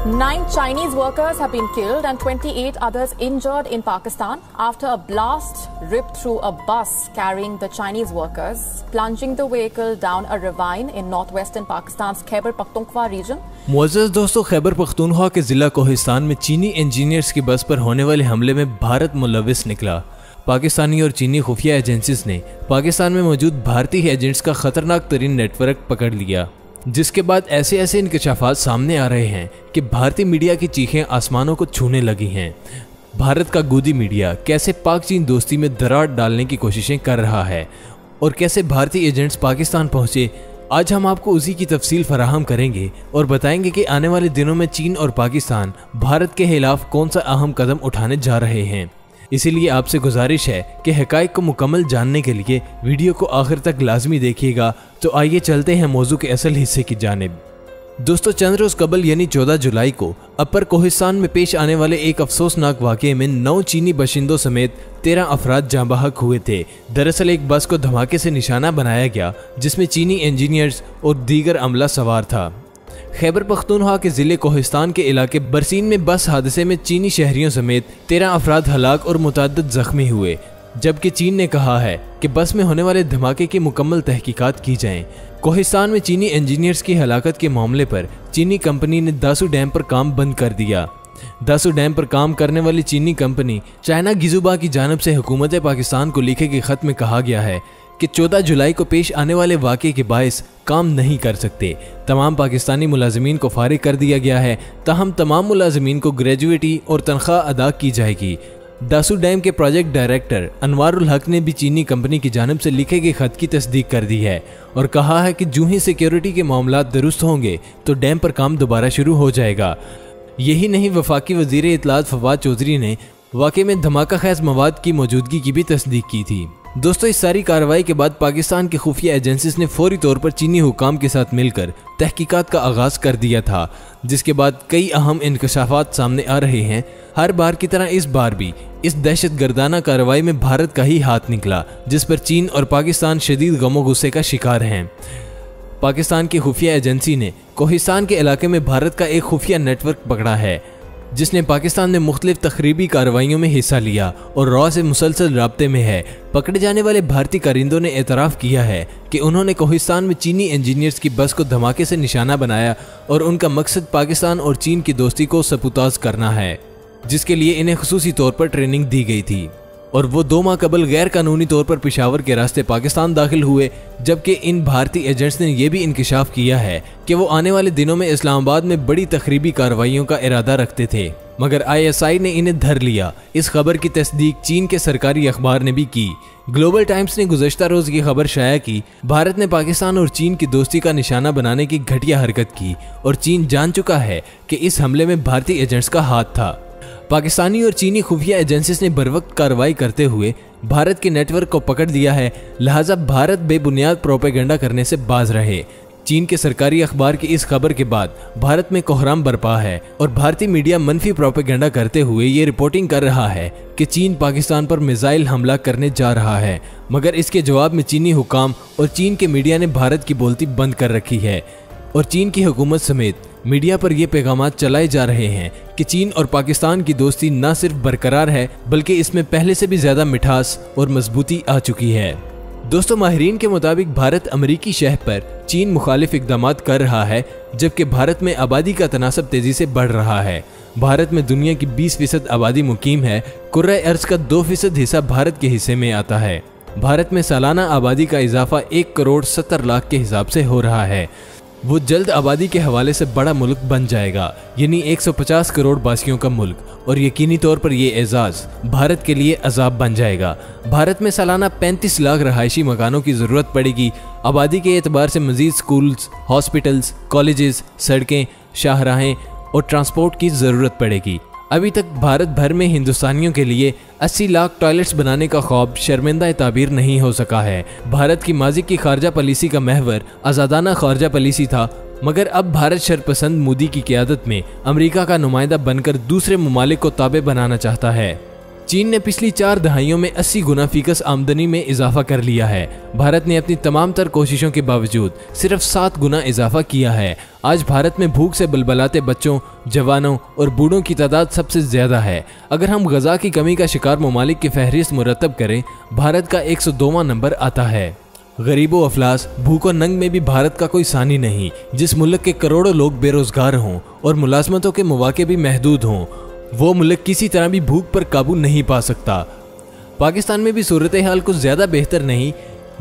9 Chinese workers have been killed and 28 others injured in Pakistan after a blast ripped through a bus carrying the Chinese workers, plunging the vehicle down a ravine in northwestern Pakistan's Khyber Pakhtunkhwa region. मुअज़्ज़ज़ दोस्तों, खैबर पख्तूनख्वा के जिला कोहिस्तान में चीनी engineers की बस पर होने वाले हमले में भारत मुलविस निकला। पाकिस्तानी और चीनी खुफिया एजेंसीज ने पाकिस्तान में मौजूद भारतीय एजेंट्स का खतरनाक तरीन नेटवर्क पकड़ लिया, जिसके बाद ऐसे इंकशाफात सामने आ रहे हैं कि भारतीय मीडिया की चीखें आसमानों को छूने लगी हैं। भारत का गोदी मीडिया कैसे पाक चीन दोस्ती में दरार डालने की कोशिशें कर रहा है और कैसे भारतीय एजेंट्स पाकिस्तान पहुंचे, आज हम आपको उसी की तफसील फराहम करेंगे और बताएंगे कि आने वाले दिनों में चीन और पाकिस्तान भारत के खिलाफ कौन सा अहम कदम उठाने जा रहे हैं। इसीलिए आपसे गुजारिश है कि हकाइक को मुकम्मल जानने के लिए वीडियो को आखिर तक लाजमी देखिएगा। तो आइए चलते हैं मौजू के असल हिस्से की जानिब। दोस्तों, चंद रोज कबल यानी 14 जुलाई को अपर कोहिस्तान में पेश आने वाले एक अफसोसनाक वाक़े में 9 चीनी बाशिंदों समेत 13 अफराद जाँ बहक हुए थे। दरअसल एक बस को धमाके से निशाना बनाया गया जिसमें चीनी इंजीनियर्स और दीगर अमला सवार था। खैबर पख्तूनख्वा के ज़िले कोहिस्तान के इलाके बरसीन में बस हादसे में चीनी शहरियों समेत 13 अफराद हलाक और मुतअद्दिद जख्मी हुए, जबकि चीन ने कहा है कि बस में होने वाले धमाके की मुकम्मल तहकीकात की जाएं। कोहिस्तान में चीनी इंजीनियर्स की हलाकत के मामले पर चीनी कंपनी ने दासू डैम पर काम बंद कर दिया। दासू डैम पर काम करने वाली चीनी कंपनी चाइना गिजुबा की जानिब से हुकूमत पाकिस्तान को लिखे गए खत में कहा गया है कि 14 जुलाई को पेश आने वाले वाक़े के बायस काम नहीं कर सकते। तमाम पाकिस्तानी मुलाजिमीन को फारिग कर दिया गया है, ताहम तमाम मुलाजिमीन को ग्रेजुएटी और तनख्वाह अदा की जाएगी। दासू डैम के प्रोजेक्ट डायरेक्टर अनवारुल हक ने भी चीनी कंपनी की जानिब से लिखे गए खत की तस्दीक कर दी है और कहा है कि जूं ही सिक्योरिटी के मामलात दुरुस्त होंगे तो डैम पर काम दोबारा शुरू हो जाएगा। यही नहीं, वफाकी वज़ीर इत्तलात फवाद चौधरी ने वाक़े में धमाका खैज मवाद की मौजूदगी की भी तस्दीक की थी। दोस्तों, इस सारी कार्रवाई के बाद पाकिस्तान की खुफिया एजेंसीज ने फौरी तौर पर चीनी हुकाम के साथ मिलकर तहकीकात का आगाज़ कर दिया था, जिसके बाद कई अहम इंकशाफात सामने आ रहे हैं। हर बार की तरह इस बार भी इस दहशत गर्दाना कार्रवाई में भारत का ही हाथ निकला, जिस पर चीन और पाकिस्तान शदीद गमो गुस्से का शिकार हैं। पाकिस्तान की खुफिया एजेंसी ने कोहिस्तान के इलाके में भारत का एक खुफिया नेटवर्क पकड़ा है, जिसने पाकिस्तान में मुख्तलिफ तखरीबी कार्रवाइयों में हिस्सा लिया और रॉ से मुसलसल राब्ते में है। पकड़े जाने वाले भारतीय कारिंदों ने एतराफ़ किया है कि उन्होंने कोहिस्तान में चीनी इंजीनियर्स की बस को धमाके से निशाना बनाया और उनका मकसद पाकिस्तान और चीन की दोस्ती को सबूताज करना है, जिसके लिए इन्हें खुसूसी तौर पर ट्रेनिंग दी गई थी और वो 2 माह कबल गैर कानूनी तौर पर पेशावर के रास्ते पाकिस्तान दाखिल हुए। जबकि इन भारतीय एजेंट्स ने यह भी इंकशाफ किया है कि वो आने वाले दिनों में इस्लामाबाद में बड़ी तखरीबी कार्रवाइयों का इरादा रखते थे, मगर ISI ने इन्हें धर लिया। इस खबर की तस्दीक चीन के सरकारी अखबार ने भी की। ग्लोबल टाइम्स ने गुज़श्ता रोज़ की खबर शाया की, भारत ने पाकिस्तान और चीन की दोस्ती का निशाना बनाने की घटिया हरकत की और चीन जान चुका है कि इस हमले में भारतीय एजेंट्स का हाथ था। पाकिस्तानी और चीनी खुफिया एजेंसीज ने बरवक्त कार्रवाई करते हुए भारत के नेटवर्क को पकड़ लिया है, लिहाजा भारत बेबुनियाद प्रोपेगेंडा करने से बाज रहे। चीन के सरकारी अखबार की इस खबर के बाद भारत में कोहराम बरपा है और भारतीय मीडिया मनफी प्रोपेगेंडा करते हुए ये रिपोर्टिंग कर रहा है कि चीन पाकिस्तान पर मिसाइल हमला करने जा रहा है, मगर इसके जवाब में चीनी हुकाम और चीन के मीडिया ने भारत की बोलती बंद कर रखी है और चीन की हुकूमत समेत मीडिया पर ये पैगामात चलाए जा रहे हैं कि चीन और पाकिस्तान की दोस्ती न सिर्फ बरकरार है बल्कि इसमें पहले से भी ज्यादा मिठास और मजबूती आ चुकी है। दोस्तों, माहिरीन के मुताबिक भारत अमरीकी शह पर चीन मुखालिफ इकदामात कर रहा है, जबकि भारत में आबादी का तनासब तेजी से बढ़ रहा है। भारत में दुनिया की 20% आबादी मुकीम है। कुर्रा अर्ज का 2% हिस्सा भारत के हिस्से में आता है। भारत में सालाना आबादी का इजाफा 1 करोड़ 70 लाख के हिसाब से हो रहा है। वो जल्द आबादी के हवाले से बड़ा मुल्क बन जाएगा, यानी 150 करोड़ बासियों का मुल्क, और यकीनी तौर पर यह एजाज भारत के लिए अजाब बन जाएगा। भारत में सालाना 35 लाख रहायशी मकानों की ज़रूरत पड़ेगी। आबादी के एतबार से मजीद स्कूल्स, हॉस्पिटल्स, कॉलेजेस, सड़कें, शाहराहें और ट्रांसपोर्ट की ज़रूरत पड़ेगी। अभी तक भारत भर में हिंदुस्तानियों के लिए 80 लाख टॉयलेट्स बनाने का ख्वाब शर्मिंदा ताबीर नहीं हो सका है। भारत की माजी की खारजा पॉलिसी का महवर आज़ादाना खारजा पॉलिसी था, मगर अब भारत शरपसंद मोदी की क़यादत में अमेरिका का नुमाइंदा बनकर दूसरे ममालिक को ताबे बनाना चाहता है। चीन ने पिछली 4 दहाइयों में 80 गुना फीकस आमदनी में इजाफा कर लिया है। भारत ने अपनी तमाम तर कोशिशों के बावजूद सिर्फ 7 गुना इजाफा किया है। आज भारत में भूख से बलबलाते बच्चों, जवानों और बूढ़ों की तादाद सबसे ज्यादा है। अगर हम गजा की कमी का शिकार ममालिक की फहरिस्त मुरतब करें, भारत का 102वां नंबर आता है। गरीबों, अफलास, भूख और नंग में भी भारत का कोई सानी नहीं। जिस मुल्क के करोड़ों लोग बेरोजगार हों और मुलाजमतों के मौके भी महदूद हों, वो मुल्क किसी तरह भी भूख पर काबू नहीं पा सकता। पाकिस्तान में भी सूरत हाल कुछ ज़्यादा बेहतर नहीं।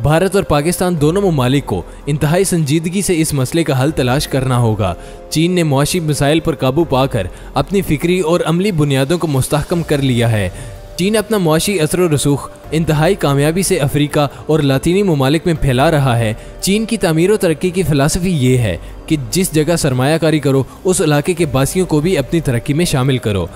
भारत और पाकिस्तान दोनों ममालिक को इंतहाई संजीदगी से इस मसले का हल तलाश करना होगा। चीन ने मुआशी मसाइल पर काबू पाकर अपनी फिक्री और अमली बुनियादों को मुस्तहकम कर लिया है। चीन अपना मुआशी असर व रसूख इंतहाई कामयाबी से अफ्रीका और लातीनी ममालिक में फैला रहा है। चीन की तामीर और तरक्की की फ़िलासफ़ी ये है कि जिस जगह सरमायाकारी करो, उस इलाके के बासियों को भी अपनी तरक्की में शामिल करो।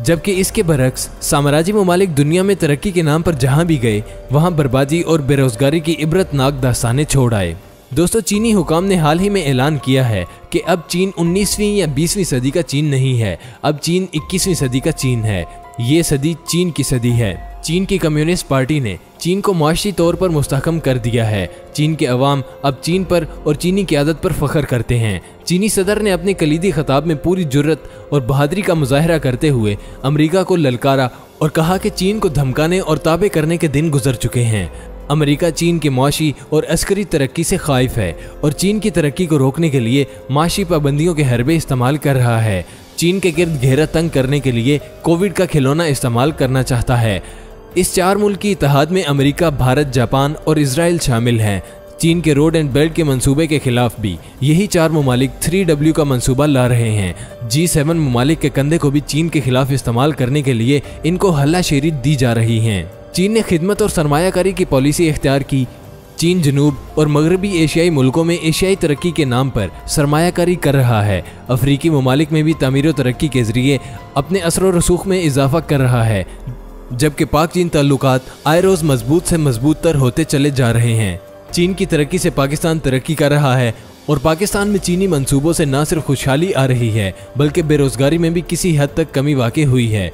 जबकि इसके बरक्स साम्राज्य ममालिक दुनिया में तरक्की के नाम पर जहाँ भी गए, वहाँ बर्बादी और बेरोजगारी की इबरतनाक दास्तानें छोड़ आए। दोस्तों, चीनी हुकाम ने हाल ही में ऐलान किया है कि अब चीन 19वीं या 20वीं सदी का चीन नहीं है, अब चीन 21वीं सदी का चीन है। ये सदी चीन की सदी है। चीन की कम्युनिस्ट पार्टी ने चीन को मुआशी तौर पर मुस्तहकम कर दिया है। चीन के अवाम अब चीन पर और चीनी क़यादत पर फ़ख्र करते हैं। चीनी सदर ने अपने कलीदी खिताब में पूरी जुर्रत और बहादुरी का मुजाहरा करते हुए अमेरिका को ललकारा और कहा कि चीन को धमकाने और ताबे करने के दिन गुजर चुके हैं। अमेरिका चीन की मुआशी और अस्करी तरक्की से खाइफ है और चीन की तरक्की को रोकने के लिए माशी पाबंदियों के हरबे इस्तेमाल कर रहा है। चीन के गिर्द घेरा तंग करने के लिए कोविड का खिलौना इस्तेमाल करना चाहता है। इस 4 मुल्क की इत्तेहाद में अमेरिका, भारत, जापान और इजराइल शामिल हैं। चीन के रोड एंड बेल्ट के मंसूबे के खिलाफ भी यही 4 ममालिक 3W का मंसूबा ला रहे हैं। G7 ममालिक के कंधे को भी चीन के खिलाफ इस्तेमाल करने के लिए इनको हल्लाशेरी दी जा रही हैं। चीन ने खिदमत और सरमायाकारी की पॉलिसी इख्तियार की। चीन जनूब और मगरबी एशियाई मुल्कों में एशियाई तरक्की के नाम पर सरमायाकारी कर रहा है। अफ्रीकी ममालिक में भी तामीर व तरक्की के जरिए अपने असर व रसूख में इजाफा कर रहा है, जबकि पाक चीन ताल्लुकात आए रोज़ मजबूत से मजबूत तर होते चले जा रहे हैं। चीन की तरक्की से पाकिस्तान तरक्की कर रहा है और पाकिस्तान में चीनी मंसूबों से न सिर्फ खुशहाली आ रही है, बल्कि बेरोजगारी में भी किसी हद तक कमी वाक़ई हुई है।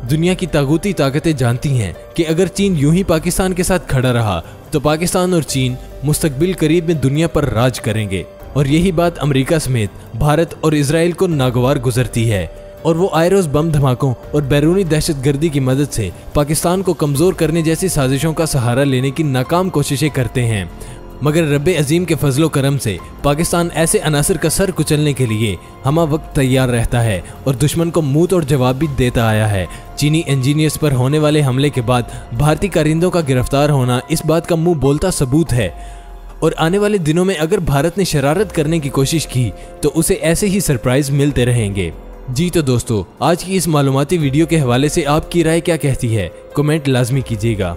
दुनिया की तागूती ताकतें जानती हैं कि अगर चीन यूं ही पाकिस्तान के साथ खड़ा रहा तो पाकिस्तान और चीन मुस्तकबिल करीब में दुनिया पर राज करेंगे। और यही बात अमेरिका समेत भारत और इजराइल को नागवार गुजरती है और वो आए रोज़ बम धमाकों और बैरूनी दहशतगर्दी की मदद से पाकिस्तान को कमज़ोर करने जैसी साजिशों का सहारा लेने की नाकाम कोशिशें करते हैं। मगर रब्बे अजीम के फजलो करम से पाकिस्तान ऐसे अनासर का सर कुचलने के लिए हमा वक्त तैयार रहता है और दुश्मन को मुंह तोड़ जवाब भी देता आया है। चीनी इंजीनियर्स पर होने वाले हमले के बाद भारतीय कारिंदों का गिरफ्तार होना इस बात का मुंह बोलता सबूत है और आने वाले दिनों में अगर भारत ने शरारत करने की कोशिश की तो उसे ऐसे ही सरप्राइज मिलते रहेंगे। जी तो दोस्तों, आज की इस मालूमाती वीडियो के हवाले से आपकी राय क्या कहती है, कमेंट लाजमी कीजिएगा।